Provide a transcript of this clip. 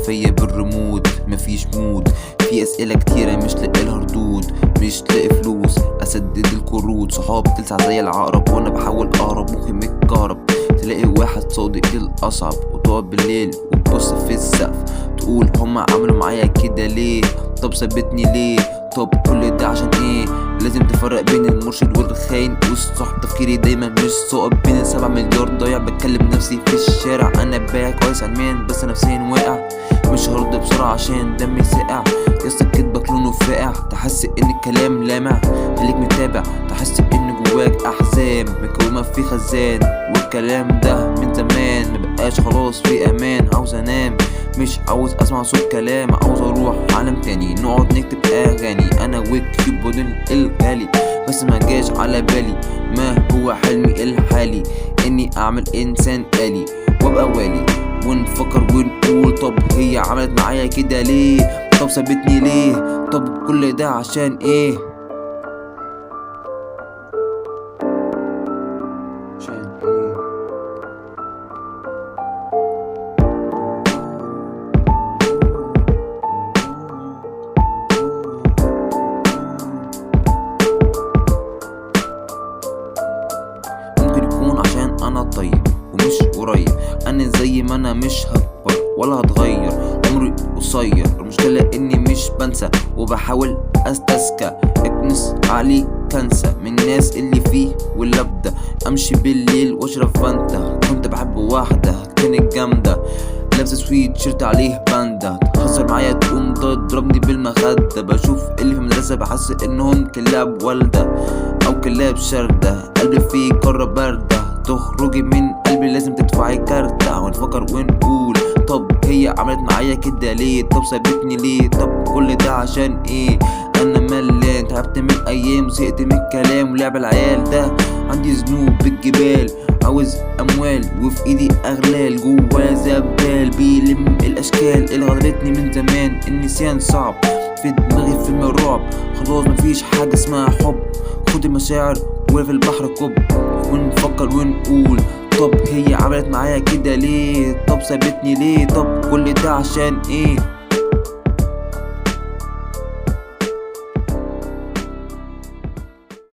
فيا بالريموت مفيش مود، في اسئلة كتيرة مش لاقيلها ردود، مش لاقي فلوس اسدد القروض، صحاب تلسع زي العقرب وانا بحاول اهرب، مخي متكهرب. تلاقي واحد صادق الاصعب وتقعد بالليل وتبص في السقف تقول هما عملوا معايا كده ليه؟ طب ثبتني ليه؟ طب كل ده عشان ايه؟ لازم تفرق بين المرشد والخاين والصح. تفكيري دايما مش ثاقب بين 7 مليار ضايع، بتكلم نفسي في الشارع. انا بايع كويس علميا بس نفسيا واقع، مش هرد بسرعة عشان دمي ساقع. يسطا كدبك لونه فاقع، تحس ان الكلام لامع. خليك متابع تحس ان جواك احزان مكومة في خزان، والكلام ده من زمان مبقاش خلاص في امان. عاوز انام مش عاوز اسمع صوت كلام، عاوز اروح عالم تاني نقعد نكتب اغاني انا والكيبورد الغالي. بس ما جاش على بالي ما هو حلمي الحالي، اني اعمل انسان آلي وابقى والي. ونفكر ونقول طب هي عملت معايا كده ليه؟ طب ثبتني ليه؟ طب كل ده عشان ايه؟ عشان ايه؟ ممكن يكون عشان انا طيب ومش قريب، انا زي ما انا مش هكبر ولا هتغير، عمري قصير. المشكلة اني مش بنسى وبحاول استذكى، اكنس علي كنسة من الناس اللي فيه واللي ابدا امشي بالليل واشرب فانتا. كنت بحب واحدة كانت جامدة لابسة سويت شيرت عليه باندا، تهزر معايا تقوم تضربني بالمخدة. بشوف اللي في المدرسة بحس انهم كلاب والدة او كلاب شردة، قلبي فيه قارة باردة. تخرجي من قلبي لازم تدفعي كارتة، ونفكر ونقول طب هي عملت معايا كده ليه؟ طب ثبتني ليه؟ طب كل ده عشان ايه؟ انا ملان تعبت من ايام زهقت من الكلام ولعب العيال ده. عندي ذنوب بالجبال عاوز اموال وفي ايدي اغلال، جوا زبال بيلم الاشكال اللي غلبتني من زمان. النسيان صعب في دماغي فيلم الرعب، خلاص مفيش حاجة اسمها حب. خد المشاعر وفي البحر كب، ونفكر ونقول طب هي عملت معايا كده ليه؟ طب ثبتني ليه؟ طب كل ده عشان ايه؟